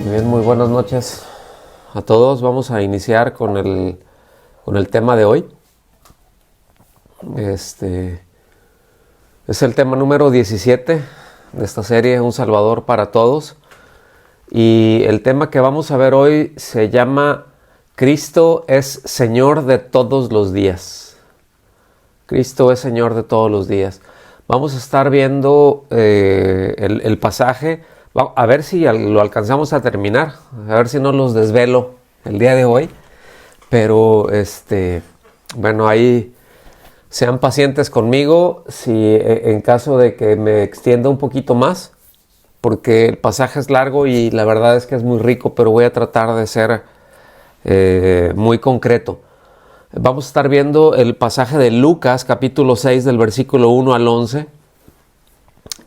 Bien, muy buenas noches a todos. Vamos a iniciar con el tema de hoy. Es el tema número 17 de esta serie, Un Salvador para Todos. Y el tema que vamos a ver hoy se llama Cristo es Señor de todos los días. Cristo es Señor de todos los días. Vamos a estar viendo el pasaje. A ver si lo alcanzamos a terminar, a ver si no los desvelo el día de hoy, pero bueno, ahí sean pacientes conmigo si en caso de que me extienda un poquito más, porque el pasaje es largo y la verdad es que es muy rico, pero voy a tratar de ser muy concreto. Vamos a estar viendo el pasaje de Lucas, capítulo 6, del versículo 1 al 11,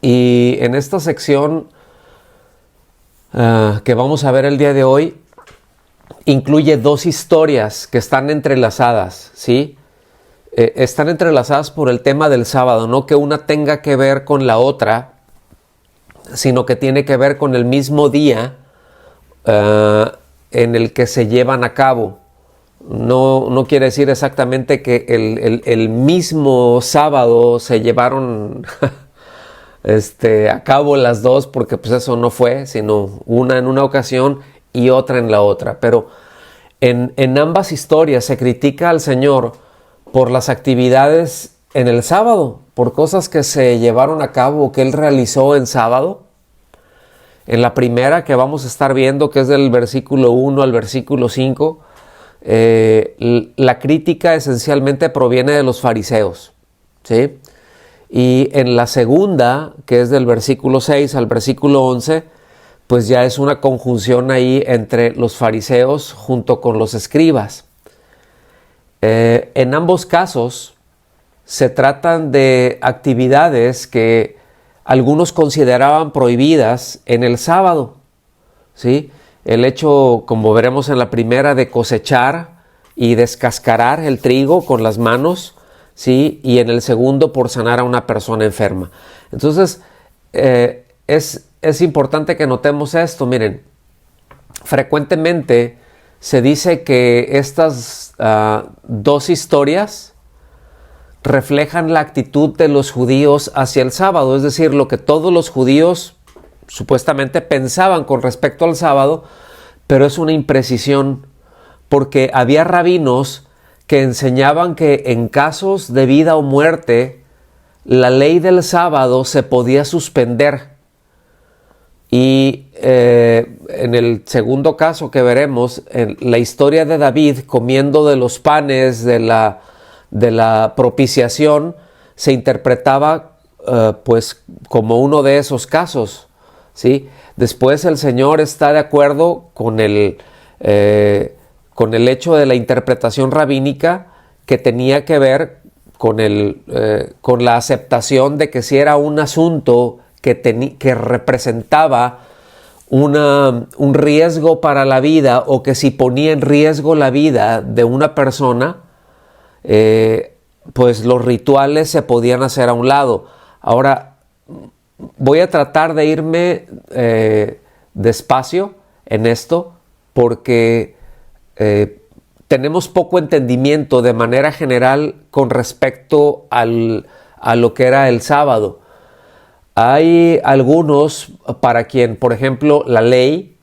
y en esta sección que vamos a ver el día de hoy, incluye dos historias que están entrelazadas, ¿sí? Están entrelazadas por el tema del sábado, no que una tenga que ver con la otra, sino que tiene que ver con el mismo día en el que se llevan a cabo. No quiere decir exactamente que el mismo sábado se llevaron a cabo las dos, porque pues eso no fue, sino una en una ocasión y otra en la otra. Pero en ambas historias se critica al Señor por las actividades en el sábado, por cosas que se llevaron a cabo o que Él realizó en sábado. En la primera que vamos a estar viendo, que es del versículo 1 al versículo 5, la crítica esencialmente proviene de los fariseos, ¿sí? Y en la segunda, que es del versículo 6 al versículo 11, pues ya es una conjunción ahí entre los fariseos junto con los escribas. En ambos casos se tratan de actividades que algunos consideraban prohibidas en el sábado, ¿sí? El hecho, como veremos en la primera, de cosechar y descascarar el trigo con las manos, ¿sí? Y en el segundo, por sanar a una persona enferma. Entonces, es importante que notemos esto. Miren, frecuentemente se dice que estas dos historias reflejan la actitud de los judíos hacia el sábado, es decir, lo que todos los judíos supuestamente pensaban con respecto al sábado, pero es una imprecisión, porque había rabinos que enseñaban que en casos de vida o muerte, la ley del sábado se podía suspender. Y en el segundo caso que veremos, en la historia de David comiendo de los panes de la propiciación, se interpretaba pues como uno de esos casos, ¿sí? Después el Señor está de acuerdo con el hecho de la interpretación rabínica, que tenía que ver con la aceptación de que si era un asunto que representaba un riesgo para la vida, o que si ponía en riesgo la vida de una persona, pues los rituales se podían hacer a un lado. Ahora, voy a tratar de irme despacio en esto, porque tenemos poco entendimiento de manera general con respecto a lo que era el sábado. Hay algunos para quien, por ejemplo, la ley,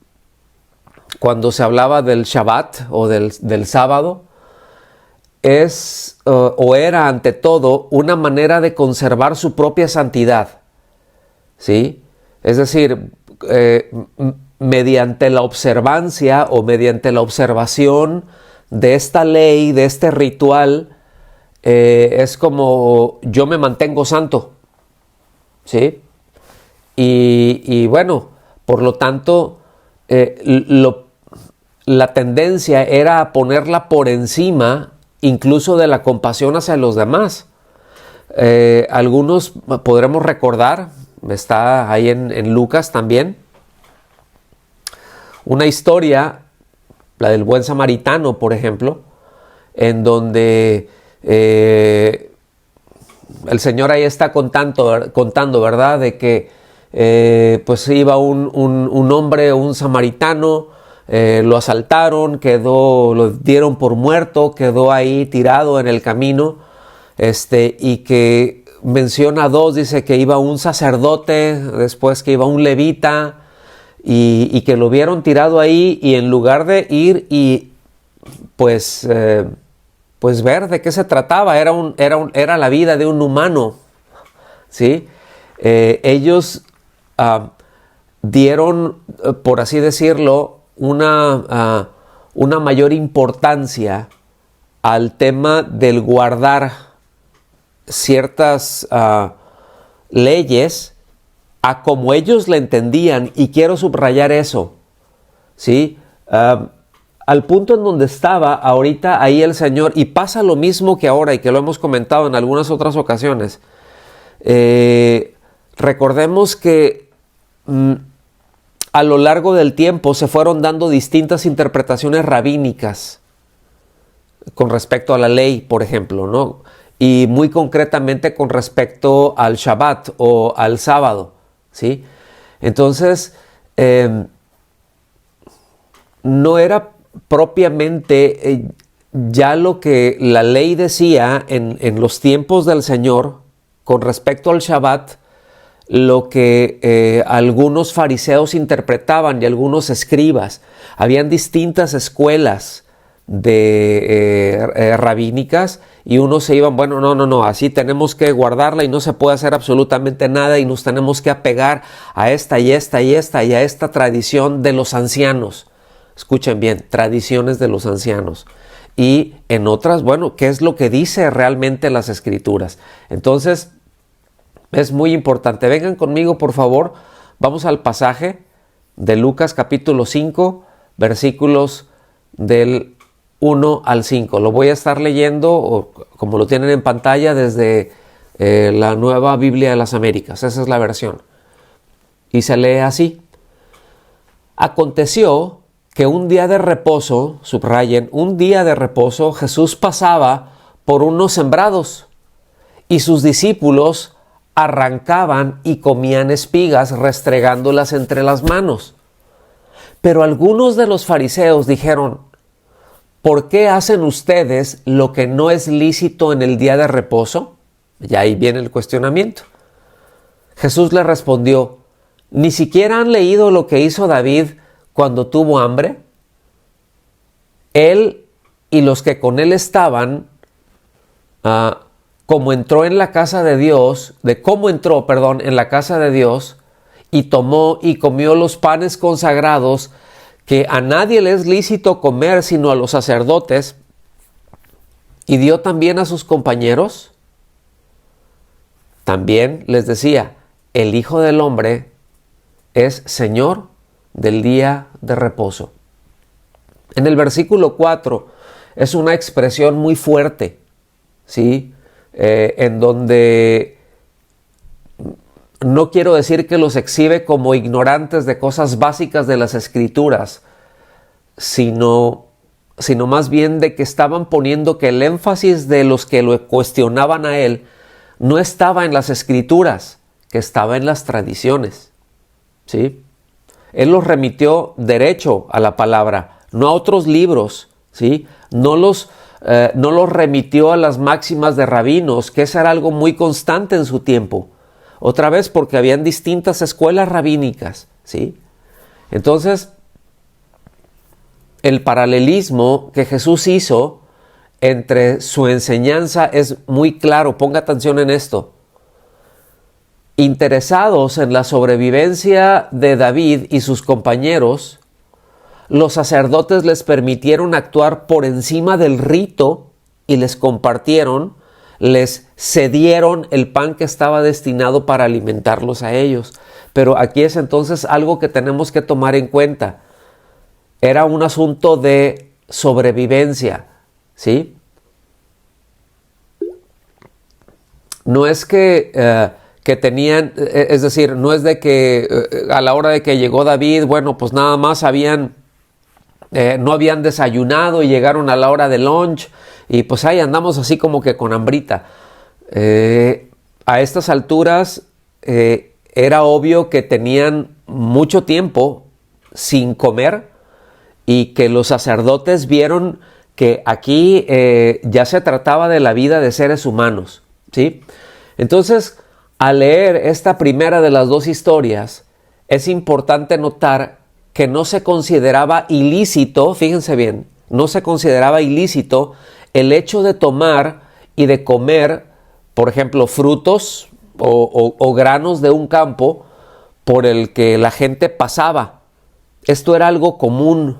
cuando se hablaba del Shabbat o del sábado, es o era ante todo una manera de conservar su propia santidad, ¿sí? Es decir, mediante la observancia o mediante la observación de esta ley, de este ritual, es como yo me mantengo santo, ¿sí? Y bueno, por lo tanto, la tendencia era a ponerla por encima incluso de la compasión hacia los demás. Algunos podremos recordar, está ahí en Lucas también, una historia, la del buen samaritano, por ejemplo, en donde el Señor ahí está contando, ¿verdad?, de que pues iba un hombre, un samaritano, lo asaltaron, lo dieron por muerto, quedó ahí tirado en el camino, y que menciona dos, dice que iba un sacerdote, después que iba un levita, y que lo vieron tirado ahí, y en lugar de ir y pues ver de qué se trataba, era la vida de un humano, ¿sí? Ellos dieron, por así decirlo, una mayor importancia al tema del guardar ciertas leyes a como ellos le entendían, y quiero subrayar eso, ¿sí? Al punto en donde estaba ahorita ahí el Señor, y pasa lo mismo que ahora y que lo hemos comentado en algunas otras ocasiones. Recordemos que a lo largo del tiempo se fueron dando distintas interpretaciones rabínicas con respecto a la ley, por ejemplo, ¿no? Y muy concretamente con respecto al Shabbat o al sábado, ¿sí? Entonces, no era propiamente ya lo que la ley decía en los tiempos del Señor con respecto al Shabbat, lo que algunos fariseos interpretaban y algunos escribas. Habían distintas escuelas rabínicas, y unos se iban, bueno, no, así tenemos que guardarla y no se puede hacer absolutamente nada, y nos tenemos que apegar a esta y esta y esta y a esta tradición de los ancianos. Escuchen bien, tradiciones de los ancianos. Y en otras, bueno, ¿qué es lo que dice realmente las Escrituras? Entonces, es muy importante. Vengan conmigo, por favor. Vamos al pasaje de Lucas capítulo 5, versículos del 1 al 5. Lo voy a estar leyendo, o como lo tienen en pantalla, desde la Nueva Biblia de las Américas. Esa es la versión. Y se lee así. Aconteció que un día de reposo, subrayen, un día de reposo, Jesús pasaba por unos sembrados, y sus discípulos arrancaban y comían espigas, restregándolas entre las manos. Pero algunos de los fariseos dijeron: ¿por qué hacen ustedes lo que no es lícito en el día de reposo? Y ahí viene el cuestionamiento. Jesús les respondió: ¿ni siquiera han leído lo que hizo David cuando tuvo hambre? Él y los que con él estaban, cómo entró en la casa de Dios, en la casa de Dios, y tomó y comió los panes consagrados, que a nadie le es lícito comer sino a los sacerdotes, y dio también a sus compañeros. También les decía: el Hijo del Hombre es Señor del día de reposo. En el versículo 4 es una expresión muy fuerte, ¿sí? En donde no quiero decir que los exhibe como ignorantes de cosas básicas de las Escrituras, sino más bien de que estaban poniendo que el énfasis de los que lo cuestionaban a él no estaba en las Escrituras, que estaba en las tradiciones, ¿sí? Él los remitió derecho a la palabra, no a otros libros, ¿sí? No los remitió a las máximas de rabinos, que eso era algo muy constante en su tiempo. Otra vez, porque habían distintas escuelas rabínicas, ¿sí? Entonces, el paralelismo que Jesús hizo entre su enseñanza es muy claro. Ponga atención en esto. Interesados en la sobrevivencia de David y sus compañeros, los sacerdotes les permitieron actuar por encima del rito y les cedieron el pan que estaba destinado para alimentarlos a ellos. Pero aquí es entonces algo que tenemos que tomar en cuenta. Era un asunto de sobrevivencia, ¿sí? No es que tenían, es decir, no es de que a la hora de que llegó David, bueno, pues nada más no habían desayunado y llegaron a la hora de lunch y pues ahí andamos así como que con hambrita. A estas alturas era obvio que tenían mucho tiempo sin comer y que los sacerdotes vieron que aquí ya se trataba de la vida de seres humanos, ¿sí? Entonces, al leer esta primera de las dos historias, es importante notar que no se consideraba ilícito, fíjense bien, no se consideraba ilícito el hecho de tomar y de comer, por ejemplo, frutos o granos de un campo por el que la gente pasaba. Esto era algo común,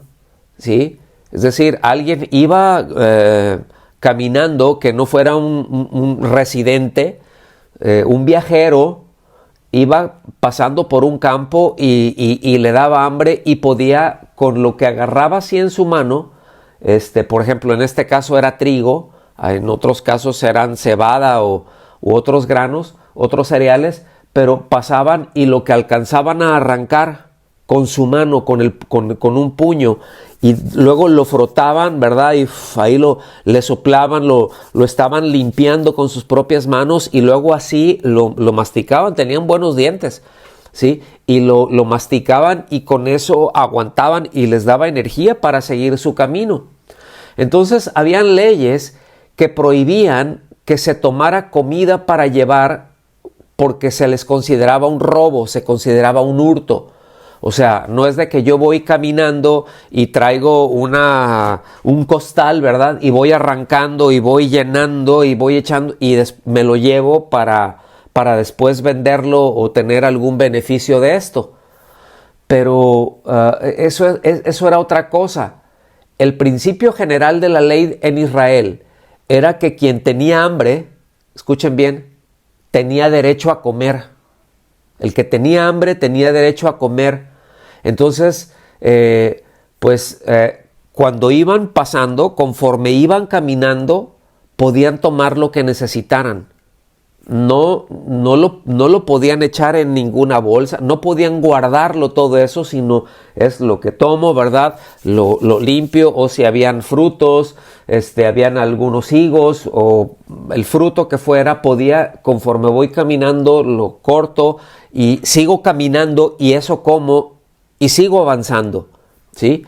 ¿sí? Es decir, alguien iba caminando que no fuera un residente, un viajero, iba pasando por un campo y le daba hambre y podía, con lo que agarraba así en su mano, por ejemplo, en este caso era trigo, en otros casos eran cebada u otros granos, otros cereales, pero pasaban y lo que alcanzaban a arrancar con su mano, con un puño, y luego lo frotaban, ¿verdad? Y ahí le soplaban, lo estaban limpiando con sus propias manos y luego así lo masticaban, tenían buenos dientes, ¿sí? Y lo masticaban y con eso aguantaban y les daba energía para seguir su camino. Entonces habían leyes que prohibían que se tomara comida para llevar porque se les consideraba un robo, se consideraba un hurto. O sea, no es de que yo voy caminando y traigo un costal, ¿verdad? Y voy arrancando y voy llenando y voy echando y me lo llevo para después venderlo o tener algún beneficio de esto. Pero eso era otra cosa. El principio general de la ley en Israel era que quien tenía hambre, escuchen bien, tenía derecho a comer. El que tenía hambre tenía derecho a comer. Entonces, cuando iban pasando, conforme iban caminando, podían tomar lo que necesitaran. No lo podían echar en ninguna bolsa, no podían guardarlo todo eso, sino es lo que tomo, ¿verdad? Lo limpio, o si habían frutos, habían algunos higos o el fruto que fuera, podía, conforme voy caminando, lo corto y sigo caminando y eso como y sigo avanzando, ¿sí?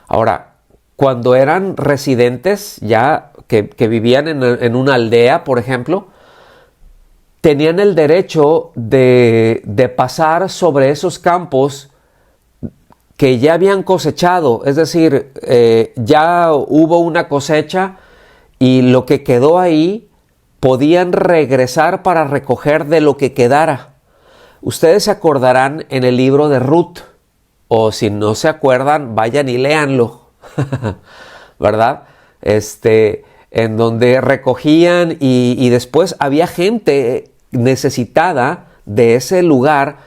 Ahora, cuando eran residentes ya que vivían en una aldea, por ejemplo, tenían el derecho de pasar sobre esos campos que ya habían cosechado, es decir, ya hubo una cosecha y lo que quedó ahí podían regresar para recoger de lo que quedara. Ustedes se acordarán en el libro de Ruth, o si no se acuerdan, vayan y léanlo, ¿verdad? En donde recogían y después había gente necesitada de ese lugar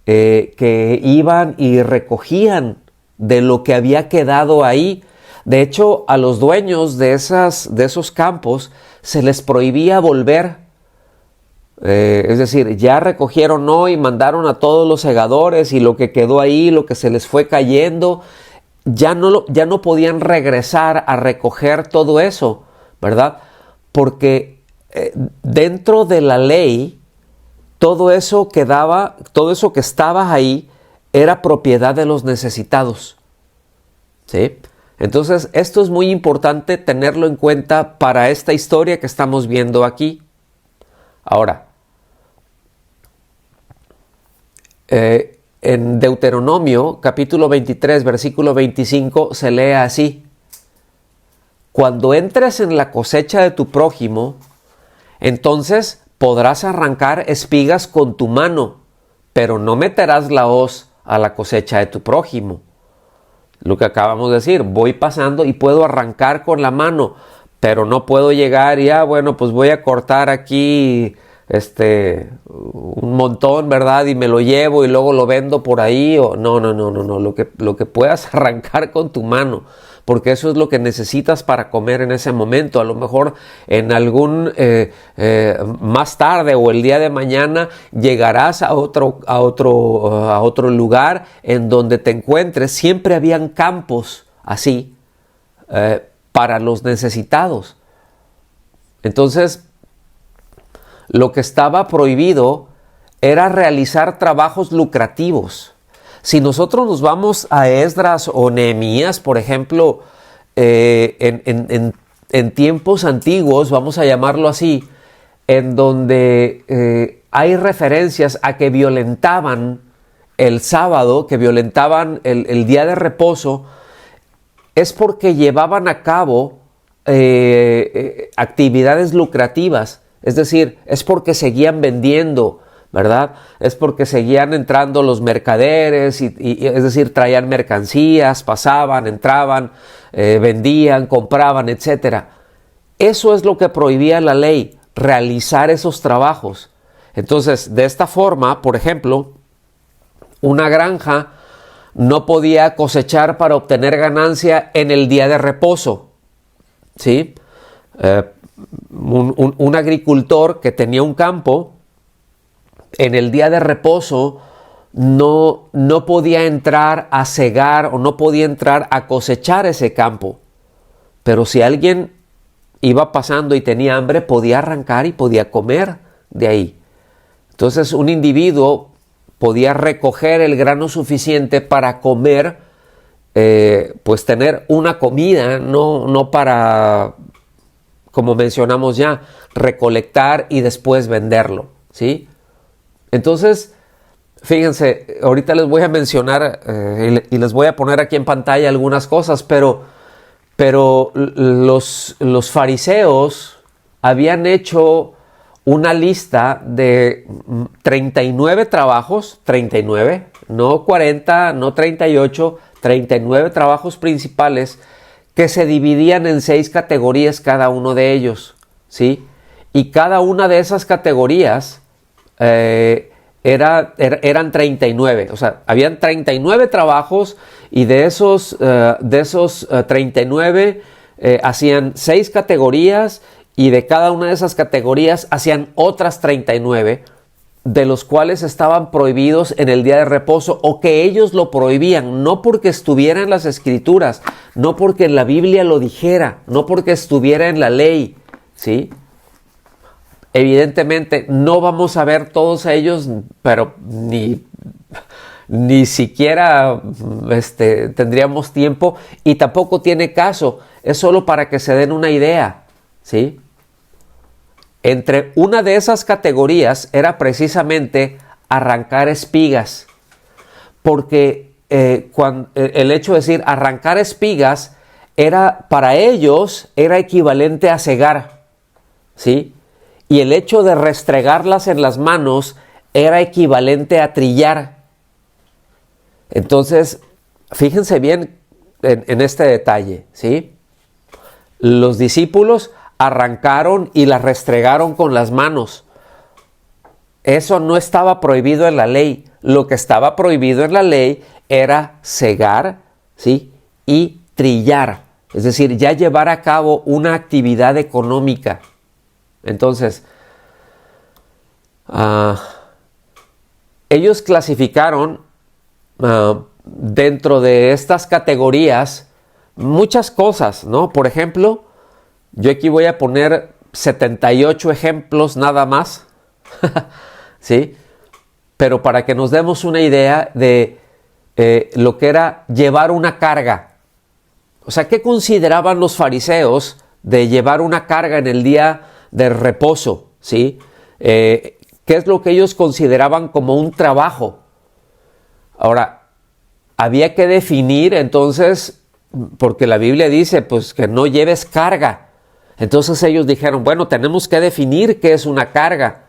que iban y recogían de lo que había quedado ahí. De hecho, a los dueños de esos campos se les prohibía volver. Es decir, ya recogieron hoy, mandaron a todos los segadores y lo que quedó ahí, lo que se les fue cayendo, ya no podían regresar a recoger todo eso, ¿verdad? Porque dentro de la ley, todo eso que estaba ahí era propiedad de los necesitados, ¿sí? Entonces, esto es muy importante tenerlo en cuenta para esta historia que estamos viendo aquí. Ahora, en Deuteronomio, capítulo 23, versículo 25, se lee así: cuando entres en la cosecha de tu prójimo, entonces podrás arrancar espigas con tu mano, pero no meterás la hoz a la cosecha de tu prójimo. Lo que acabamos de decir, voy pasando y puedo arrancar con la mano, pero no puedo llegar y, bueno, pues voy a cortar aquí un montón, ¿verdad? Y me lo llevo y luego lo vendo por ahí. No. Lo que puedas arrancar con tu mano, porque eso es lo que necesitas para comer en ese momento. A lo mejor en algún más tarde o el día de mañana llegarás a otro lugar en donde te encuentres. Siempre habían campos así para los necesitados. Entonces, lo que estaba prohibido era realizar trabajos lucrativos. Si nosotros nos vamos a Esdras o Nehemías, por ejemplo, en tiempos antiguos, vamos a llamarlo así, en donde hay referencias a que violentaban el sábado, que violentaban el día de reposo, es porque llevaban a cabo actividades lucrativas, es decir, es porque seguían vendiendo, ¿verdad? Es porque seguían entrando los mercaderes, es decir, traían mercancías, pasaban, entraban, vendían, compraban, etc. Eso es lo que prohibía la ley, realizar esos trabajos. Entonces, de esta forma, por ejemplo, una granja no podía cosechar para obtener ganancia en el día de reposo, ¿sí? Un agricultor que tenía un campo, en el día de reposo no podía entrar a cegar o no podía entrar a cosechar ese campo. Pero si alguien iba pasando y tenía hambre, podía arrancar y podía comer de ahí. Entonces un individuo podía recoger el grano suficiente para comer, pues tener una comida, no para, como mencionamos ya, recolectar y después venderlo, ¿sí? Entonces, fíjense, ahorita les voy a mencionar y les voy a poner aquí en pantalla algunas cosas, pero los fariseos habían hecho una lista de 39 trabajos, 39, no 40, no 38, 39 trabajos principales que se dividían en 6 categorías cada uno de ellos, ¿sí? Y cada una de esas categorías eran 39, o sea, habían 39 trabajos y de esos 39 hacían 6 categorías y de cada una de esas categorías hacían otras 39, de los cuales estaban prohibidos en el día de reposo o que ellos lo prohibían, no porque estuviera en las escrituras, no porque la Biblia lo dijera, no porque estuviera en la ley, ¿sí? Evidentemente no vamos a ver todos ellos, pero ni siquiera tendríamos tiempo y tampoco tiene caso. Es solo para que se den una idea, ¿sí? Entre una de esas categorías era precisamente arrancar espigas, porque el hecho de decir arrancar espigas para ellos era equivalente a cegar, ¿sí? Y el hecho de restregarlas en las manos era equivalente a trillar. Entonces, fíjense bien en este detalle, ¿sí? Los discípulos arrancaron y las restregaron con las manos. Eso no estaba prohibido en la ley. Lo que estaba prohibido en la ley era cegar, ¿sí? Y trillar. Es decir, ya llevar a cabo una actividad económica. Entonces, ellos clasificaron dentro de estas categorías muchas cosas, ¿no? Por ejemplo, yo aquí voy a poner 78 ejemplos nada más, ¿sí? Pero para que nos demos una idea de lo que era llevar una carga. O sea, ¿qué consideraban los fariseos de llevar una carga en el día de reposo? ¿Sí? ¿Qué es lo que ellos consideraban como un trabajo? Ahora, había que definir entonces, porque la Biblia dice pues que no lleves carga. Entonces ellos dijeron, bueno, tenemos que definir qué es una carga.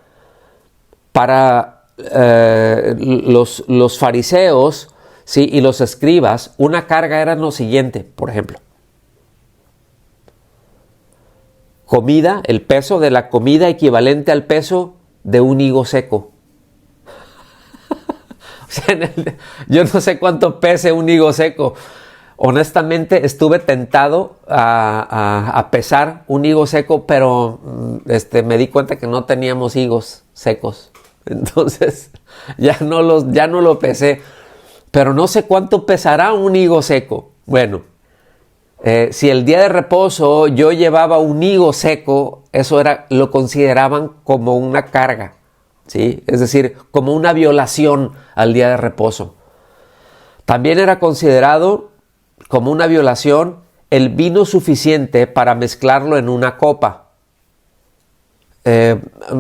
Para los fariseos, ¿sí? Y los escribas, una carga era lo siguiente, por ejemplo. Comida, el peso de la comida equivalente al peso de un higo seco. O sea, yo no sé cuánto pese un higo seco. Honestamente estuve tentado a pesar un higo seco, pero me di cuenta que no teníamos higos secos. Entonces ya no lo pesé. Pero no sé cuánto pesará un higo seco. Bueno, si el día de reposo yo llevaba un higo seco, eso lo consideraban como una carga, ¿sí? Es decir, como una violación al día de reposo. También era considerado como una violación el vino suficiente para mezclarlo en una copa.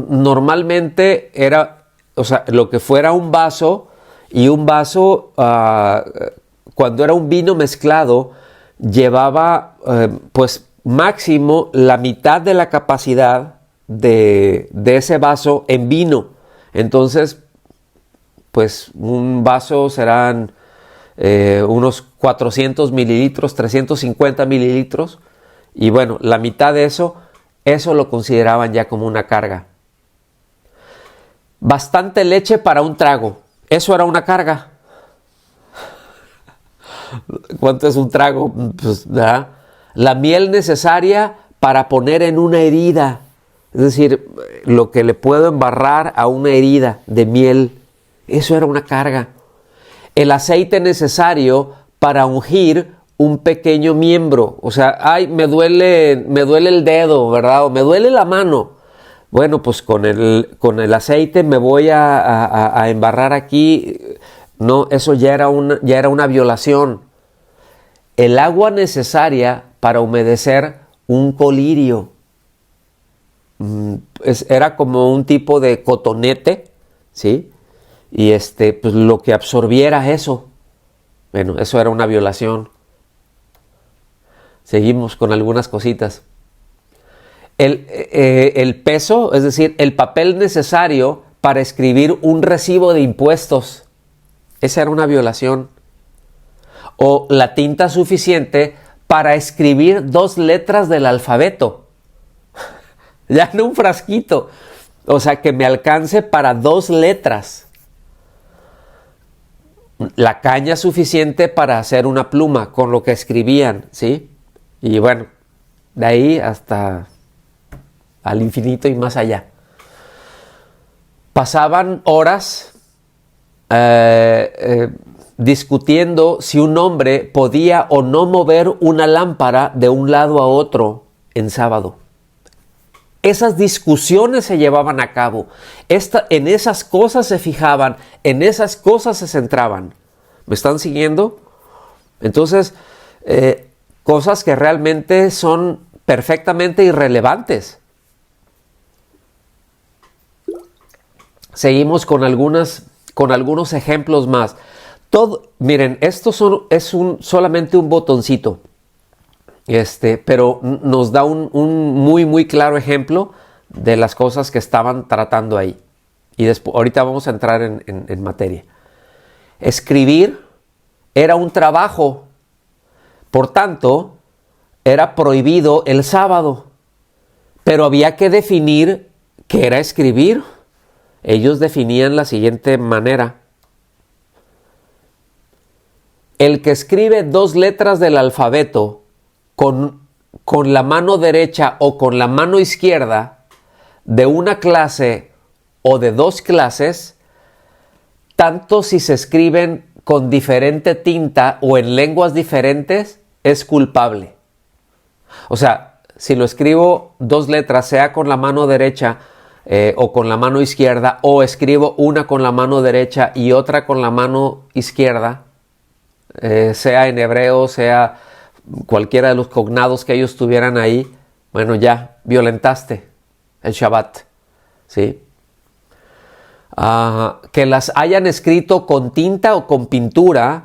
Normalmente era, o sea, lo que fuera un vaso, y un vaso, cuando era un vino mezclado, llevaba pues máximo la mitad de la capacidad de ese vaso en vino. Entonces, pues un vaso serán unos 400 mililitros, 350 mililitros, y bueno, la mitad de eso lo consideraban ya como una carga. Bastante leche para un trago, eso era una carga. ¿Cuánto es un trago? Pues, ¿verdad? La miel necesaria para poner en una herida, es decir, lo que le puedo embarrar a una herida de miel, eso era una carga. El aceite necesario para ungir un pequeño miembro, o sea, ay, me duele el dedo, ¿verdad? O me duele la mano. Bueno, pues con el aceite me voy a embarrar aquí. No, eso ya era una violación. El agua necesaria para humedecer un colirio. Era como un tipo de cotonete, ¿sí? Y pues lo que absorbiera eso. Bueno, eso era una violación. Seguimos con algunas cositas. El peso, es decir, el papel necesario para escribir un recibo de impuestos. Esa era una violación. O la tinta suficiente para escribir 2 letras del alfabeto. Ya no un frasquito. O sea, que me alcance para 2 letras. La caña suficiente para hacer una pluma con lo que escribían, ¿sí? Y bueno, de ahí hasta al infinito y más allá. Pasaban horas discutiendo si un hombre podía o no mover una lámpara de un lado a otro en sábado. Esas discusiones se llevaban a cabo. En esas cosas se fijaban, en esas cosas se centraban. ¿Me están siguiendo? Entonces, cosas que realmente son perfectamente irrelevantes. Seguimos con algunos ejemplos más. Miren, esto es solamente un botoncito. Pero nos da un muy, muy claro ejemplo de las cosas que estaban tratando ahí. Y ahorita vamos a entrar en materia. Escribir era un trabajo. Por tanto, era prohibido el sábado. Pero había que definir qué era escribir. Ellos definían la siguiente manera. El que escribe 2 letras del alfabeto con la mano derecha o con la mano izquierda de una clase o de 2 clases, tanto si se escriben con diferente tinta o en lenguas diferentes, es culpable. O sea, si lo escribo 2 letras, sea con la mano derecha o con la mano izquierda, o escribo una con la mano derecha y otra con la mano izquierda, sea en hebreo, sea cualquiera de los cognados que ellos tuvieran ahí, bueno, ya violentaste el Shabbat, ¿sí? Que las hayan escrito con tinta o con pintura,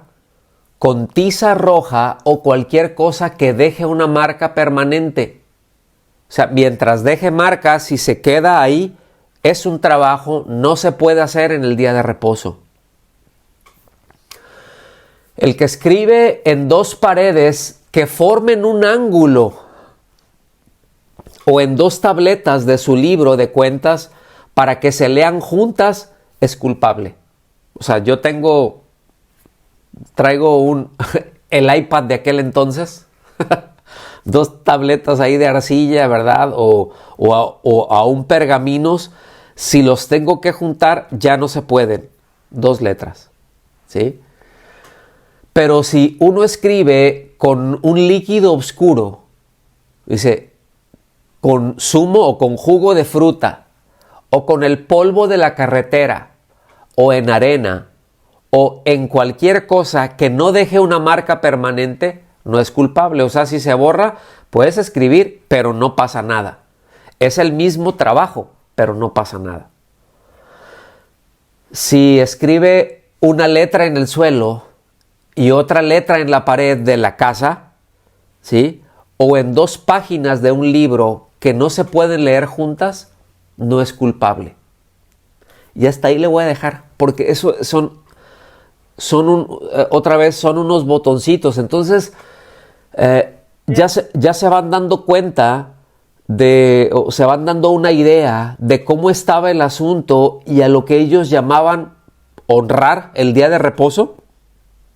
con tiza roja o cualquier cosa que deje una marca permanente. O sea, mientras deje marca, si se queda ahí, es un trabajo, no se puede hacer en el día de reposo. El que escribe en 2 paredes que formen un ángulo o en 2 tabletas de su libro de cuentas para que se lean juntas es culpable. O sea, yo traigo el iPad de aquel entonces, 2 tabletas ahí de arcilla, ¿verdad? O aún pergaminos. Si los tengo que juntar, ya no se pueden. 2 letras, ¿sí? Pero si uno escribe con un líquido oscuro, dice, con zumo o con jugo de fruta, o con el polvo de la carretera, o en arena, o en cualquier cosa que no deje una marca permanente, no es culpable. O sea, si se borra, puedes escribir, pero no pasa nada. Es el mismo trabajo, pero no pasa nada. Si escribe una letra en el suelo y otra letra en la pared de la casa, ¿sí?, o en 2 páginas de un libro que no se pueden leer juntas, no es culpable. Y hasta ahí le voy a dejar, porque eso otra vez son unos botoncitos. Entonces ya se van dando cuenta o se van dando una idea de cómo estaba el asunto y a lo que ellos llamaban honrar el día de reposo.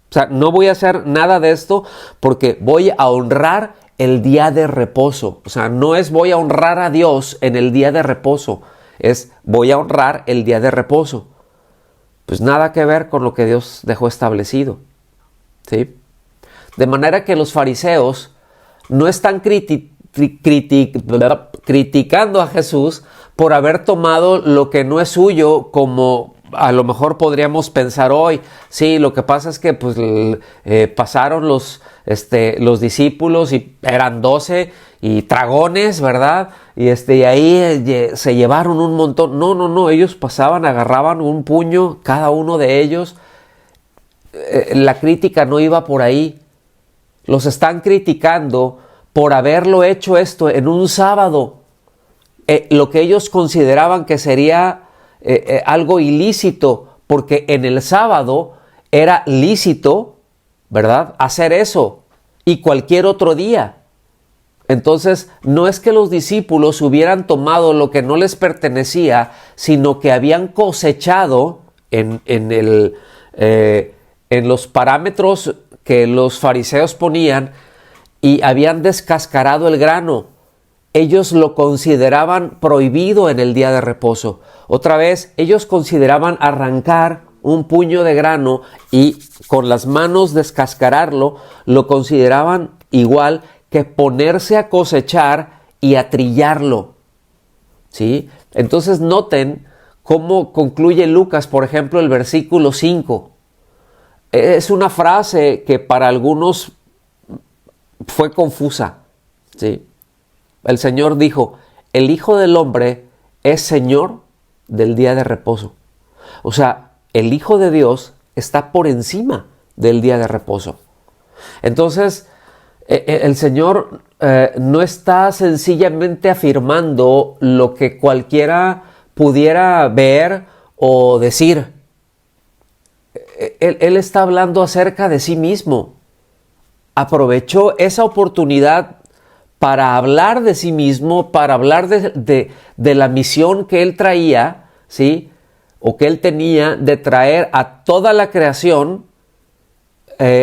O sea, no voy a hacer nada de esto porque voy a honrar el día de reposo. O sea, no es voy a honrar a Dios en el día de reposo, es voy a honrar el día de reposo. Pues nada que ver con lo que Dios dejó establecido, ¿sí? De manera que los fariseos no están criticando a Jesús por haber tomado lo que no es suyo, como a lo mejor podríamos pensar hoy. Sí, lo que pasa es que pues, pasaron los discípulos y eran 12 y dragones, ¿verdad? Y ahí se llevaron un montón. No, ellos pasaban, agarraban un puño cada uno de ellos. La crítica no iba por ahí. Los están criticando por haberlo hecho esto en un sábado. Lo que ellos consideraban que sería algo ilícito, porque en el sábado era lícito, ¿verdad?, hacer eso, y cualquier otro día. Entonces, no es que los discípulos hubieran tomado lo que no les pertenecía, sino que habían cosechado en los parámetros que los fariseos ponían y habían descascarado el grano. Ellos lo consideraban prohibido en el día de reposo. Otra vez, ellos consideraban arrancar un puño de grano y con las manos descascararlo, lo consideraban igual que ponerse a cosechar y a trillarlo, ¿sí? Entonces noten cómo concluye Lucas, por ejemplo, el versículo 5. Es una frase que para algunos fue confusa, ¿sí? El Señor dijo, el Hijo del Hombre es Señor del día de reposo. O sea, el Hijo de Dios está por encima del día de reposo. Entonces, el Señor no está sencillamente afirmando lo que cualquiera pudiera ver o decir. Él está hablando acerca de sí mismo. Aprovechó esa oportunidad para hablar de sí mismo, para hablar de la misión que él traía, ¿sí?, o que él tenía de traer a toda la creación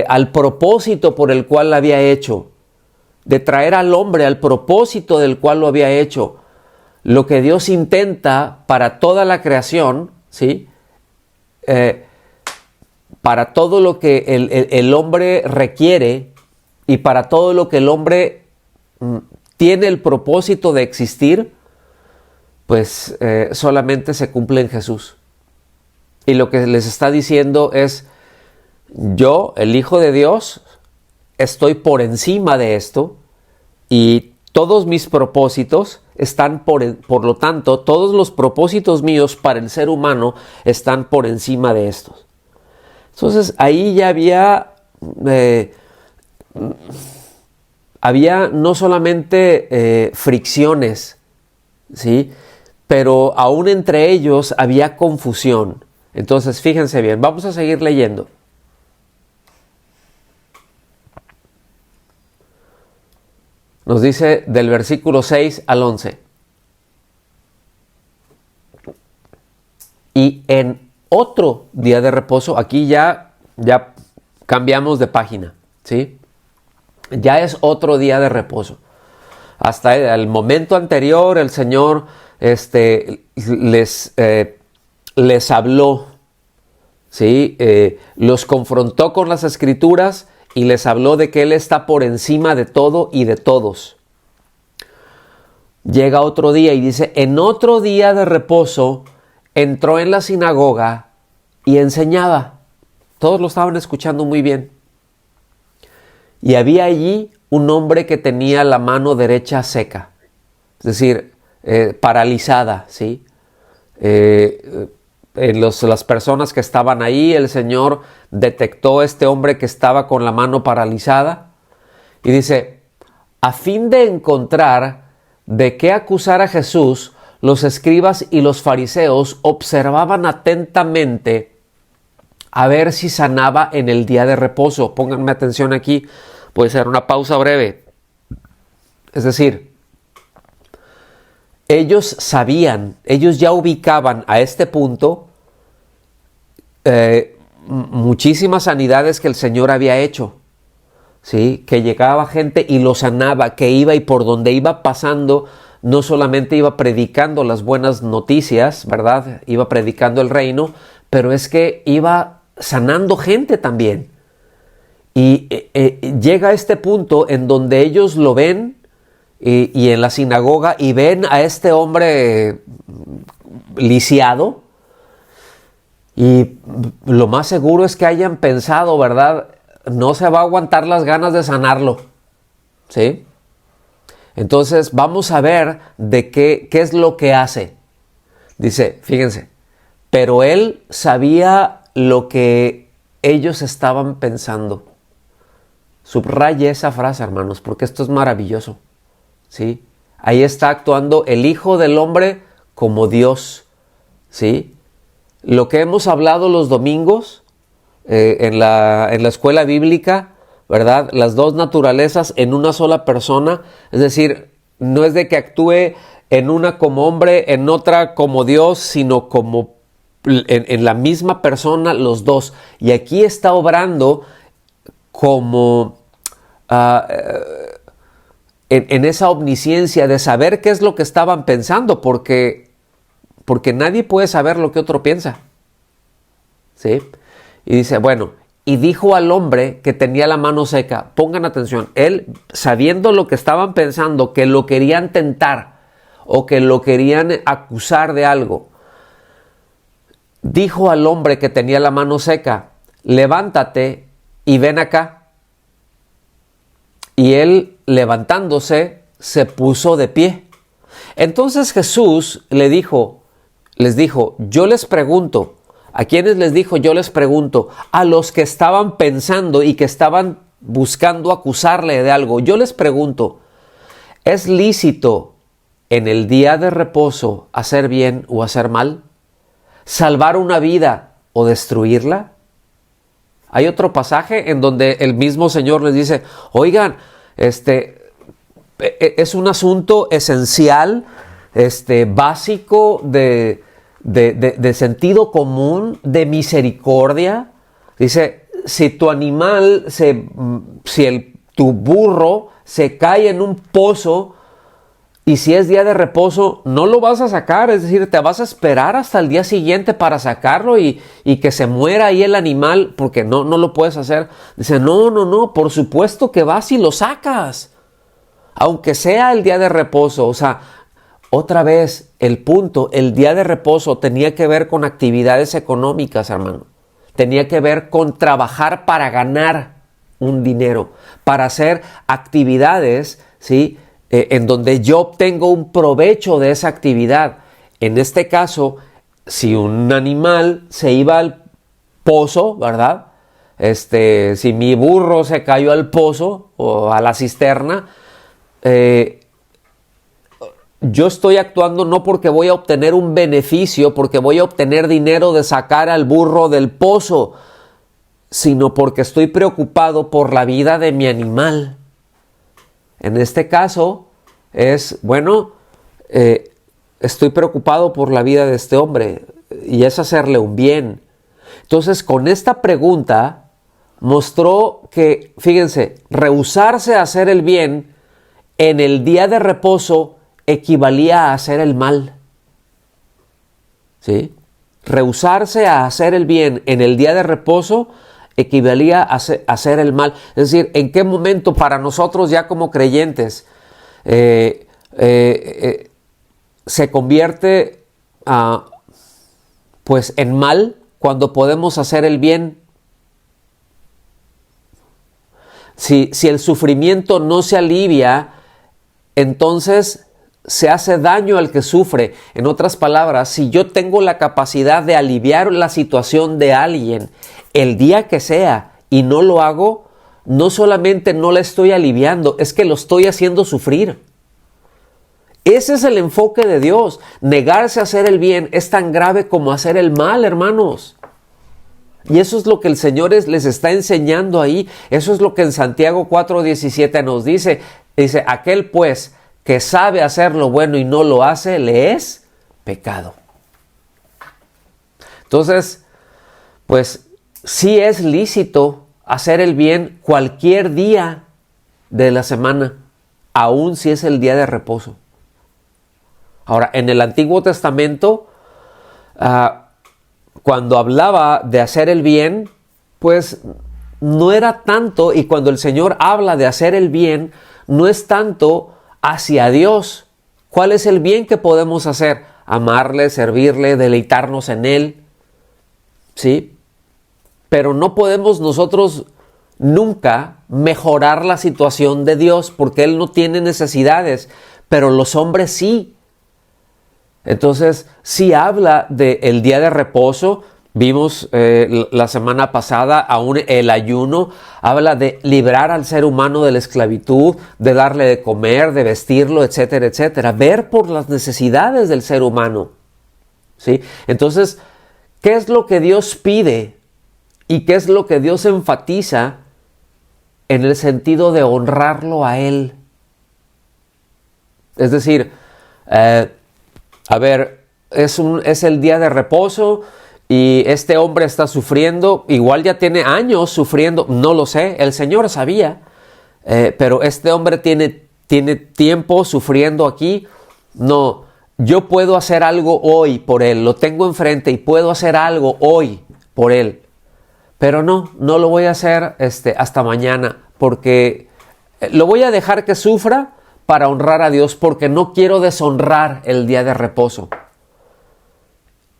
al propósito por el cual la había hecho, de traer al hombre al propósito del cual lo había hecho. Lo que Dios intenta para toda la creación, ¿sí?, para todo lo que el hombre requiere y para todo lo que el hombre tiene el propósito de existir, pues solamente se cumple en Jesús. Y lo que les está diciendo es, yo, el Hijo de Dios, estoy por encima de esto y todos mis propósitos están por lo tanto, todos los propósitos míos para el ser humano están por encima de estos. Entonces ahí ya había no solamente fricciones, ¿sí?, pero aún entre ellos había confusión. Entonces fíjense bien, vamos a seguir leyendo. Nos dice del versículo 6 al 11. Y en otro día de reposo, aquí ya cambiamos de página, ¿sí? Ya es otro día de reposo. Hasta el momento anterior el Señor les habló, ¿sí? Los confrontó con las Escrituras y les habló de que Él está por encima de todo y de todos. llega otro día y dice, en otro día de reposo entró en la sinagoga y enseñaba. Todos lo estaban escuchando muy bien. Y había allí un hombre que tenía la mano derecha seca, es decir, paralizada, ¿sí? Las personas que estaban ahí, el Señor detectó a este hombre que estaba con la mano paralizada y dice, a fin de encontrar de qué acusar a Jesús, los escribas y los fariseos observaban atentamente a ver si sanaba en el día de reposo. Pónganme atención aquí, puede ser una pausa breve. Es decir, ellos sabían, ellos ya ubicaban a este punto muchísimas sanidades que el Señor había hecho, ¿sí? Que llegaba gente y lo sanaba, que iba y por donde iba pasando, no solamente iba predicando las buenas noticias, ¿verdad? Iba predicando el reino, pero es que iba sanando gente también. Y llega a este punto en donde ellos lo ven y en la sinagoga y ven a este hombre lisiado, y lo más seguro es que hayan pensado, ¿verdad? No se va a aguantar las ganas de sanarlo, ¿sí? Entonces vamos a ver de qué es lo que hace. Dice, fíjense, pero él sabía lo que ellos estaban pensando. Subraye esa frase, hermanos, porque esto es maravilloso, ¿sí? Ahí está actuando el Hijo del Hombre como Dios, ¿sí? Lo que hemos hablado los domingos en la escuela bíblica, ¿verdad? Las dos naturalezas en una sola persona, es decir, no es de que actúe en una como hombre, en otra como Dios, sino como en la misma persona los dos. Y aquí está obrando como en esa omnisciencia de saber qué es lo que estaban pensando, porque nadie puede saber lo que otro piensa, ¿sí? Y dice, bueno, y dijo al hombre que tenía la mano seca, pongan atención, él sabiendo lo que estaban pensando, que lo querían tentar o que lo querían acusar de algo, dijo al hombre que tenía la mano seca, levántate y ven acá. Y él, levantándose, se puso de pie. Entonces Jesús les dijo, yo les pregunto, ¿a quiénes les dijo? Yo les pregunto, a los que estaban pensando y que estaban buscando acusarle de algo, yo les pregunto, ¿es lícito en el día de reposo hacer bien o hacer mal? ¿Salvar una vida o destruirla? Hay otro pasaje en donde el mismo Señor les dice, oigan, es un asunto esencial, básico de sentido común, de misericordia. Dice, si tu animal, tu burro se cae en un pozo y si es día de reposo, no lo vas a sacar, es decir, te vas a esperar hasta el día siguiente para sacarlo y que se muera ahí el animal, porque no lo puedes hacer. Dice, no, por supuesto que vas y lo sacas, aunque sea el día de reposo. O sea, otra vez, el punto, el día de reposo tenía que ver con actividades económicas, hermano. Tenía que ver con trabajar para ganar un dinero, para hacer actividades, ¿sí?, en donde yo obtengo un provecho de esa actividad. En este caso, si un animal se iba al pozo, ¿verdad? Si mi burro se cayó al pozo o a la cisterna, yo estoy actuando no porque voy a obtener un beneficio, porque voy a obtener dinero de sacar al burro del pozo, sino porque estoy preocupado por la vida de mi animal. En este caso es, estoy preocupado por la vida de este hombre y es hacerle un bien. Entonces, con esta pregunta mostró que, fíjense, rehusarse a hacer el bien en el día de reposo equivalía a hacer el mal. ¿Sí? Rehusarse a hacer el bien en el día de reposo equivalía a hacer el mal. Es decir, ¿en qué momento para nosotros ya como creyentes se convierte pues en mal cuando podemos hacer el bien. Si el sufrimiento no se alivia, entonces se hace daño al que sufre. En otras palabras, si yo tengo la capacidad de aliviar la situación de alguien el día que sea y no lo hago, no solamente no la estoy aliviando, es que lo estoy haciendo sufrir. Ese es el enfoque de Dios. Negarse a hacer el bien es tan grave como hacer el mal, hermanos. Y eso es lo que el Señor les está enseñando ahí. Eso es lo que en Santiago 4:17 nos dice. Dice, aquel pues que sabe hacer lo bueno y no lo hace, le es pecado. Entonces, pues sí es lícito hacer el bien cualquier día de la semana, aun si es el día de reposo. Ahora, en el Antiguo Testamento, cuando hablaba de hacer el bien, pues no era tanto, y cuando el Señor habla de hacer el bien, no es tanto hacia Dios. ¿Cuál es el bien que podemos hacer? Amarle, servirle, deleitarnos en Él. ¿Sí? Pero no podemos nosotros nunca mejorar la situación de Dios porque Él no tiene necesidades, pero los hombres sí. Entonces, sí habla del día de reposo. Vimos la semana pasada aún el ayuno. Habla de librar al ser humano de la esclavitud, de darle de comer, de vestirlo, etcétera, etcétera. Ver por las necesidades del ser humano. ¿Sí? Entonces, ¿qué es lo que Dios pide? ¿Y qué es lo que Dios enfatiza en el sentido de honrarlo a Él? Es decir, a ver, es el día de reposo y este hombre está sufriendo, igual ya tiene años sufriendo, no lo sé, el Señor sabía, pero este hombre tiene tiempo sufriendo aquí. No, yo puedo hacer algo hoy por él, lo tengo enfrente y puedo hacer algo hoy por él, pero no lo voy a hacer hasta mañana, porque lo voy a dejar que sufra para honrar a Dios, porque no quiero deshonrar el día de reposo.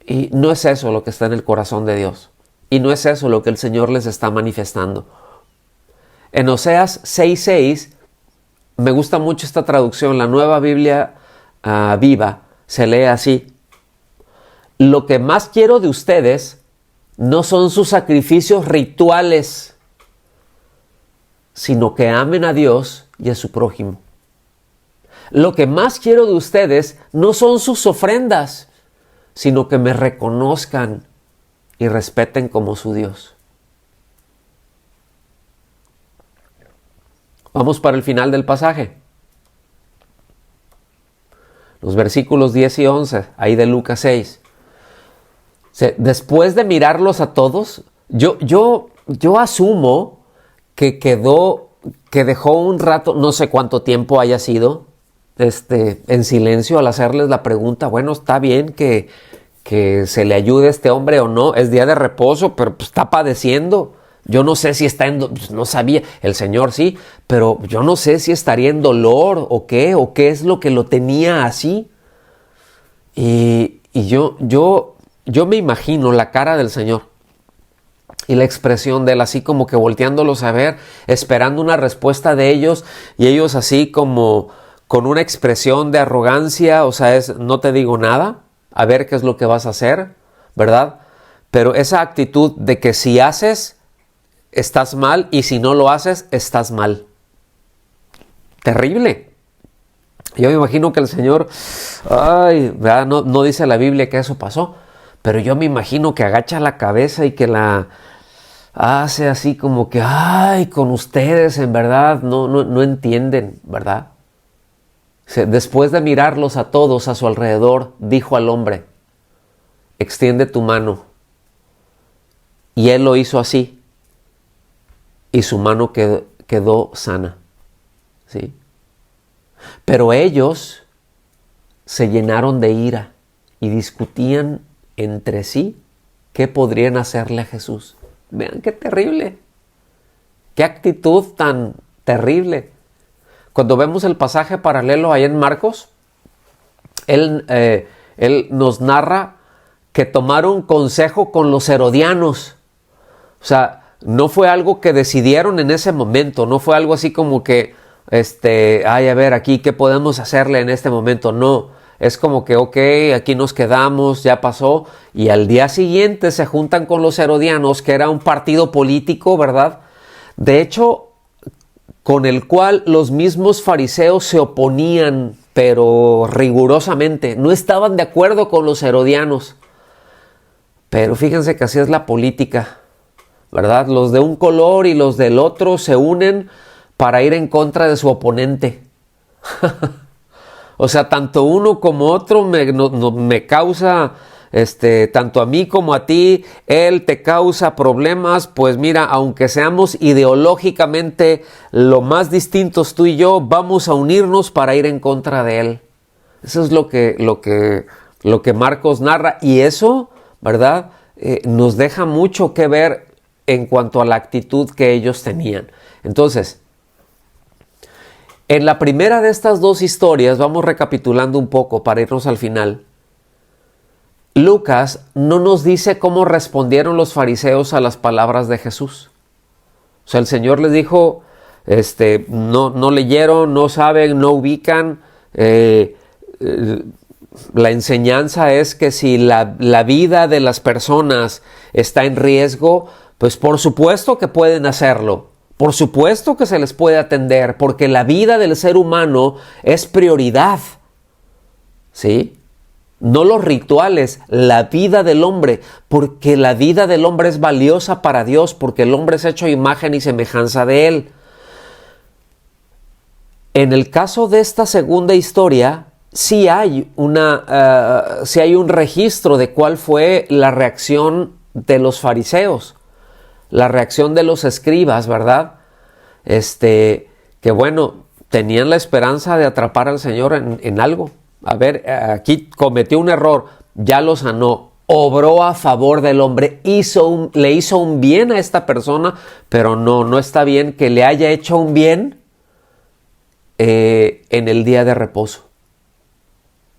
Y no es eso lo que está en el corazón de Dios. Y no es eso lo que el Señor les está manifestando. En Oseas 6:6, me gusta mucho esta traducción, la Nueva Biblia Viva, se lee así: lo que más quiero de ustedes no son sus sacrificios rituales, sino que amen a Dios y a su prójimo. Lo que más quiero de ustedes no son sus ofrendas, sino que me reconozcan y respeten como su Dios. Vamos para el final del pasaje. Los versículos 10 y 11, ahí de Lucas 6. Después de mirarlos a todos, yo asumo que dejó un rato, no sé cuánto tiempo haya sido, en silencio al hacerles la pregunta. Bueno, está bien que se le ayude a este hombre o no, es día de reposo, pero pues está padeciendo. Yo no sé si está pues no sabía, el Señor sí, pero yo no sé si estaría en dolor o qué es lo que lo tenía así. Y yo me imagino la cara del Señor y la expresión de él, así como que volteándolos a ver, esperando una respuesta de ellos, y ellos así como con una expresión de arrogancia, o sea, no te digo nada, a ver qué es lo que vas a hacer, ¿verdad? Pero esa actitud de que si haces, estás mal, y si no lo haces, estás mal. Terrible. Yo me imagino que el Señor, ¿verdad? No dice la Biblia que eso pasó, pero yo me imagino que agacha la cabeza y que la hace así como que, con ustedes en verdad no entienden, ¿verdad? Después de mirarlos a todos a su alrededor, dijo al hombre: extiende tu mano. Y él lo hizo así, y su mano quedó sana. ¿Sí? Pero ellos se llenaron de ira y discutían entre sí qué podrían hacerle a Jesús. Vean qué terrible, qué actitud tan terrible. cuando vemos el pasaje paralelo ahí en Marcos, él nos narra que tomaron consejo con los herodianos. O sea, no fue algo que decidieron en ese momento, no fue algo así como que, ay, a ver, aquí, ¿qué podemos hacerle en este momento? No, es como que, ok, aquí nos quedamos, ya pasó, y al día siguiente se juntan con los herodianos, que era un partido político, ¿verdad? De hecho, con el cual los mismos fariseos se oponían, pero rigurosamente, no estaban de acuerdo con los herodianos. Pero fíjense que así es la política, ¿verdad? Los de un color y los del otro se unen para ir en contra de su oponente. O sea, tanto uno como otro me causa, tanto a mí como a ti, él te causa problemas. Pues mira, aunque seamos ideológicamente lo más distintos tú y yo, vamos a unirnos para ir en contra de él. Eso es lo que Marcos narra, y eso, ¿verdad? Nos deja mucho que ver en cuanto a la actitud que ellos tenían. Entonces, en la primera de estas dos historias, vamos recapitulando un poco para irnos al final. Lucas no nos dice cómo respondieron los fariseos a las palabras de Jesús. O sea, el Señor les dijo, no leyeron, no saben, no ubican. La enseñanza es que si la vida de las personas está en riesgo, pues por supuesto que pueden hacerlo. Por supuesto que se les puede atender, porque la vida del ser humano es prioridad. ¿Sí? No los rituales, la vida del hombre, porque la vida del hombre es valiosa para Dios, porque el hombre es hecho a imagen y semejanza de Él. En el caso de esta segunda historia, sí hay un registro de cuál fue la reacción de los fariseos, la reacción de los escribas, ¿verdad? Que bueno, tenían la esperanza de atrapar al Señor en algo. A ver, aquí cometió un error, ya lo sanó, obró a favor del hombre, le hizo un bien a esta persona, pero no está bien que le haya hecho un bien en el día de reposo.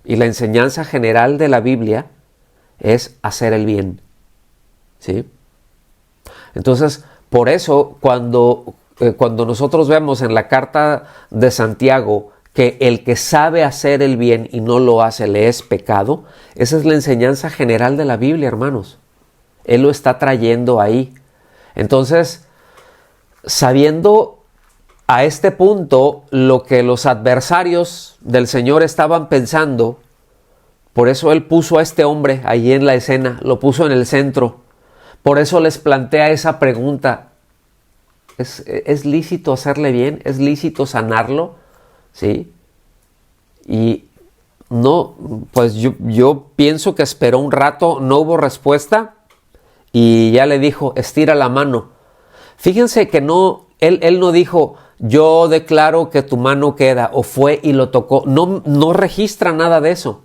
Y la enseñanza general de la Biblia es hacer el bien. ¿Sí? Entonces, por eso, cuando nosotros vemos en la carta de Santiago que el que sabe hacer el bien y no lo hace le es pecado, esa es la enseñanza general de la Biblia, hermanos. Él lo está trayendo ahí. Entonces, sabiendo a este punto lo que los adversarios del Señor estaban pensando, por eso Él puso a este hombre ahí en la escena, lo puso en el centro. Por eso les plantea esa pregunta: ¿es lícito hacerle bien? ¿Es lícito sanarlo? ¿Sí? Y no, pues yo pienso que esperó un rato, no hubo respuesta, y ya le dijo, estira la mano. Fíjense que él no dijo, yo declaro que tu mano queda, o fue y lo tocó. No registra nada de eso.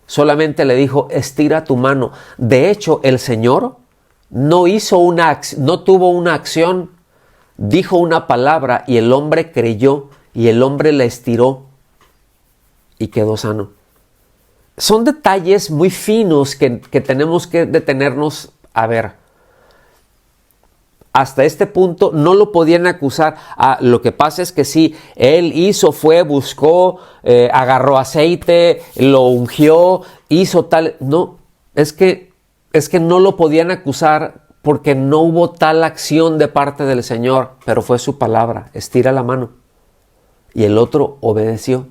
Solamente le dijo, estira tu mano. De hecho, el Señor no tuvo una acción, dijo una palabra y el hombre creyó y el hombre la estiró y quedó sano. Son detalles muy finos que tenemos que detenernos a ver. Hasta este punto no lo podían acusar. Lo que pasa es que sí, él buscó, agarró aceite, lo ungió, hizo tal. No, es que no lo podían acusar porque no hubo tal acción de parte del Señor, pero fue su palabra, estira la mano. Y el otro obedeció.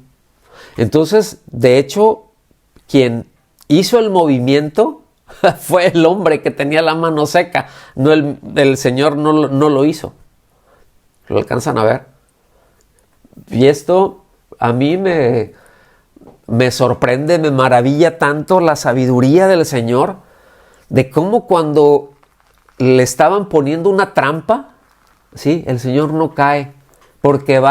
Entonces, de hecho, quien hizo el movimiento fue el hombre que tenía la mano seca. No el Señor no lo hizo. ¿Lo alcanzan a ver? Y esto a mí me sorprende, me maravilla tanto la sabiduría del Señor, de cómo cuando le estaban poniendo una trampa, ¿sí? El Señor no cae. Porque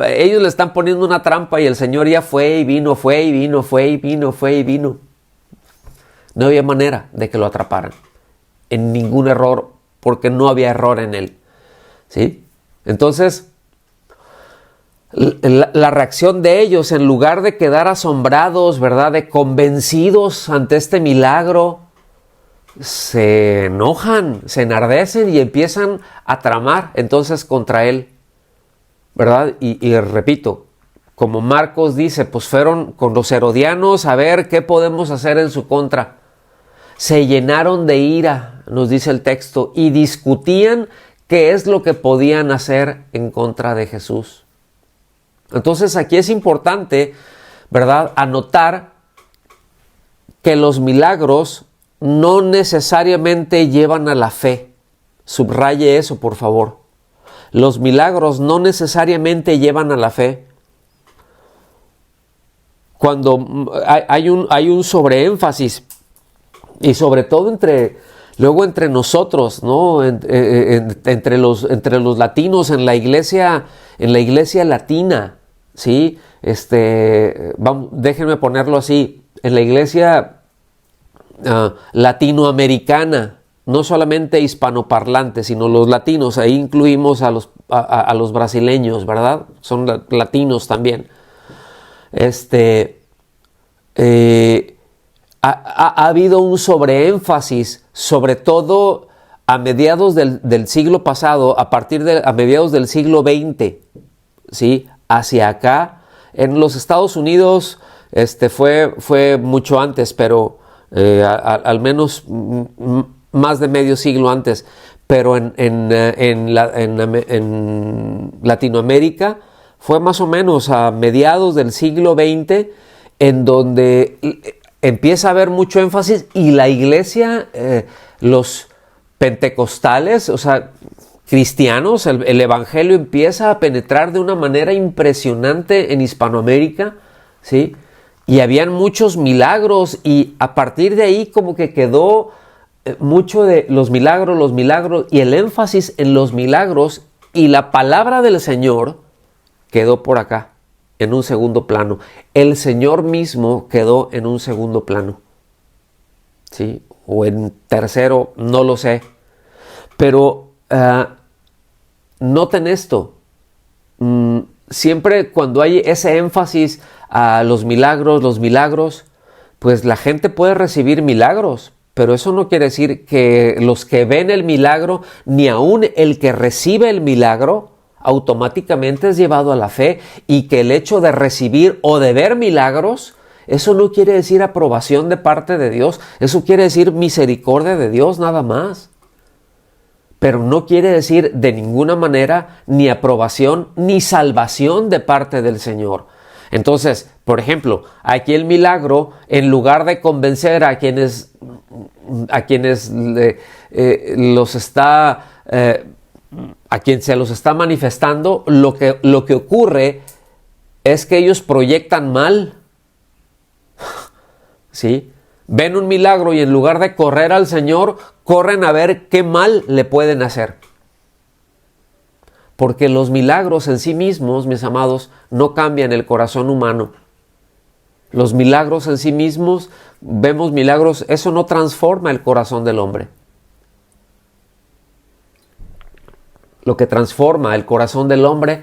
ellos le están poniendo una trampa y el Señor ya fue y vino, fue y vino, fue y vino, fue y vino. No había manera de que lo atraparan en ningún error, porque no había error en él. ¿Sí? Entonces, la reacción de ellos, en lugar de quedar asombrados, ¿verdad?, de convencidos ante este milagro, se enojan, se enardecen y empiezan a tramar entonces contra él, ¿verdad? Y repito, como Marcos dice, pues fueron con los herodianos a ver qué podemos hacer en su contra. Se llenaron de ira, nos dice el texto, y discutían qué es lo que podían hacer en contra de Jesús. Entonces aquí es importante, ¿verdad?, anotar que los milagros no necesariamente llevan a la fe. Subraye eso, por favor. Los milagros no necesariamente llevan a la fe. Cuando hay un sobreénfasis, y sobre todo entre nosotros, ¿no?, entre los latinos en la iglesia latina, ¿sí? Déjenme ponerlo así, en la iglesia latinoamericana, no solamente hispanoparlantes, sino los latinos, ahí incluimos a los brasileños, ¿verdad? Son latinos también. Ha habido un sobreénfasis, sobre todo a mediados del siglo pasado, a mediados del siglo XX, ¿sí?, hacia acá. En los Estados Unidos fue mucho antes, pero al menos más de medio siglo antes. Pero en Latinoamérica fue más o menos a mediados del siglo XX, en donde empieza a haber mucho énfasis, y la iglesia, los pentecostales, o sea, cristianos, el evangelio empieza a penetrar de una manera impresionante en Hispanoamérica, ¿sí? Y habían muchos milagros, y a partir de ahí como que quedó mucho de los milagros, y el énfasis en los milagros, y la palabra del Señor quedó por acá, en un segundo plano. El Señor mismo quedó en un segundo plano, ¿sí?, o en tercero, no lo sé. Pero noten esto, siempre cuando hay ese énfasis a los milagros, pues la gente puede recibir milagros, pero eso no quiere decir que los que ven el milagro, ni aún el que recibe el milagro, automáticamente es llevado a la fe, y que el hecho de recibir o de ver milagros, eso no quiere decir aprobación de parte de Dios, eso quiere decir misericordia de Dios nada más. Pero no quiere decir de ninguna manera ni aprobación ni salvación de parte del Señor. Entonces, por ejemplo, aquí el milagro, en lugar de convencer a quienes a quien se los está manifestando, lo que ocurre es que ellos proyectan mal, ¿sí? Ven un milagro y en lugar de correr al Señor, corren a ver qué mal le pueden hacer. Porque los milagros en sí mismos, mis amados, no cambian el corazón humano. Los milagros en sí mismos, vemos milagros, eso no transforma el corazón del hombre. Lo que transforma el corazón del hombre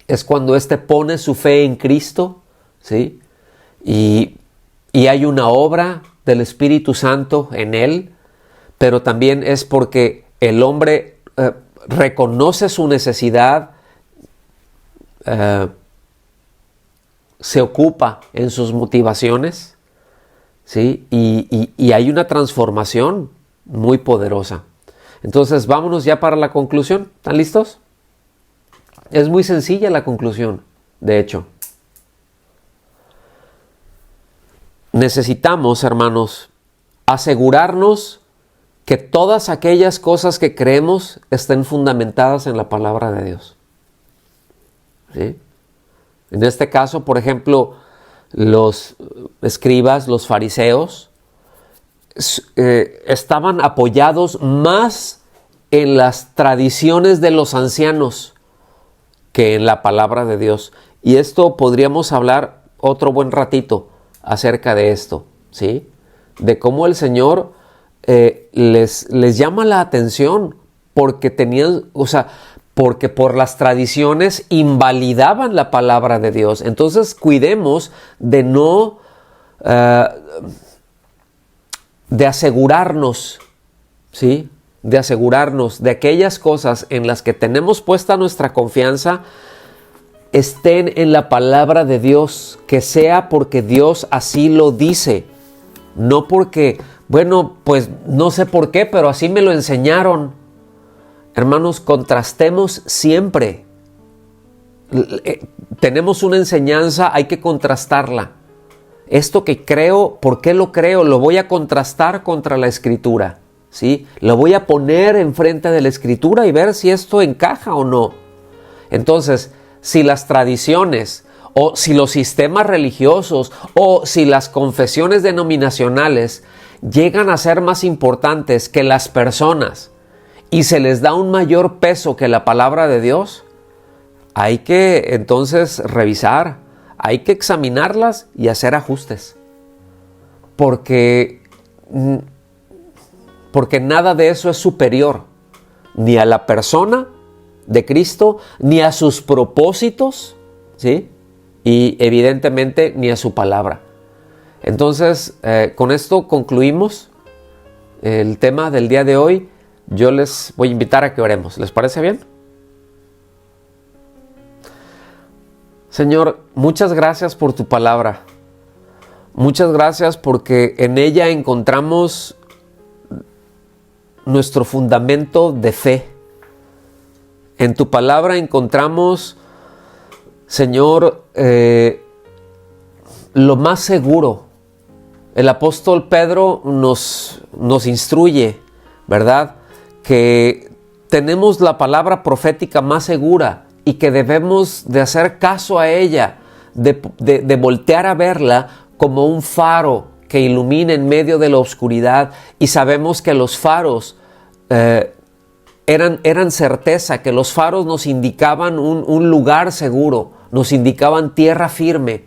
es cuando éste pone su fe en Cristo, ¿sí? Y hay una obra del Espíritu Santo en él, pero también es porque el hombre reconoce su necesidad, se ocupa en sus motivaciones, ¿sí? Y hay una transformación muy poderosa. Entonces, vámonos ya para la conclusión. ¿Están listos? Es muy sencilla la conclusión, de hecho. Necesitamos, hermanos, asegurarnos que todas aquellas cosas que creemos estén fundamentadas en la palabra de Dios, ¿sí? En este caso, por ejemplo, los escribas, los fariseos, estaban apoyados más en las tradiciones de los ancianos que en la palabra de Dios. Y esto podríamos hablar otro buen ratito acerca de esto, ¿sí? De cómo el Señor les llama la atención porque tenían, porque por las tradiciones invalidaban la palabra de Dios. Entonces cuidemos de no, de asegurarnos, ¿sí? De asegurarnos de aquellas cosas en las que tenemos puesta nuestra confianza estén en la palabra de Dios, que sea porque Dios así lo dice, no porque, bueno, pues no sé por qué, pero así me lo enseñaron. Hermanos, contrastemos siempre. Tenemos una enseñanza, hay que contrastarla. Esto que creo, ¿por qué lo creo? Lo voy a contrastar contra la Escritura, ¿sí? Lo voy a poner enfrente de la Escritura y ver si esto encaja o no. Entonces, si las tradiciones o si los sistemas religiosos o si las confesiones denominacionales llegan a ser más importantes que las personas y se les da un mayor peso que la palabra de Dios, hay que entonces revisar, hay que examinarlas y hacer ajustes. Porque nada de eso es superior ni a la persona de Cristo, ni a sus propósitos, ¿sí? Y evidentemente ni a su palabra. Entonces, con esto concluimos el tema del día de hoy. Yo les voy a invitar a que oremos. ¿Les parece bien? Señor, muchas gracias por tu palabra. Muchas gracias porque en ella encontramos nuestro fundamento de fe. En tu palabra encontramos, Señor, lo más seguro. El apóstol Pedro nos instruye, ¿verdad?, que tenemos la palabra profética más segura y que debemos de hacer caso a ella, de voltear a verla como un faro que ilumina en medio de la oscuridad. Y sabemos que los faros eran certeza, que los faros nos indicaban un lugar seguro, nos indicaban tierra firme,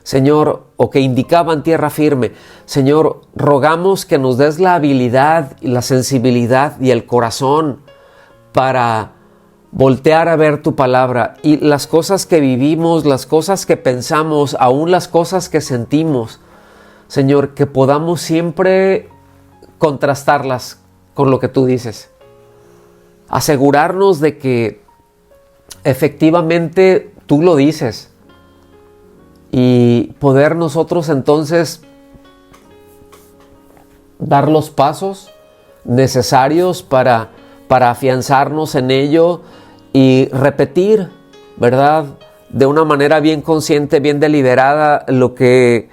Señor, o que indicaban tierra firme. Señor, rogamos que nos des la habilidad y la sensibilidad y el corazón para voltear a ver tu palabra y las cosas que vivimos, las cosas que pensamos, aún las cosas que sentimos. Señor, que podamos siempre contrastarlas con lo que tú dices. Asegurarnos de que efectivamente tú lo dices y poder nosotros entonces dar los pasos necesarios para afianzarnos en ello y repetir, ¿verdad?, de una manera bien consciente, bien deliberada, lo que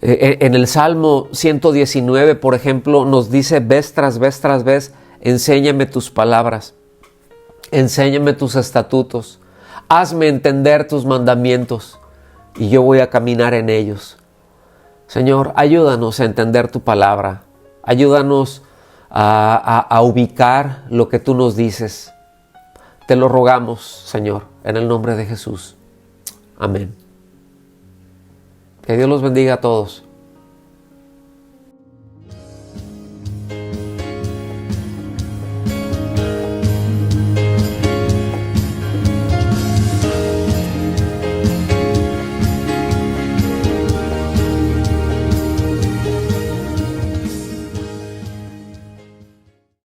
en el Salmo 119, por ejemplo, nos dice vez tras vez tras vez: enséñame tus palabras, enséñame tus estatutos, hazme entender tus mandamientos y yo voy a caminar en ellos. Señor, ayúdanos a entender tu palabra, ayúdanos a ubicar lo que tú nos dices. Te lo rogamos, Señor, en el nombre de Jesús. Amén. Que Dios los bendiga a todos.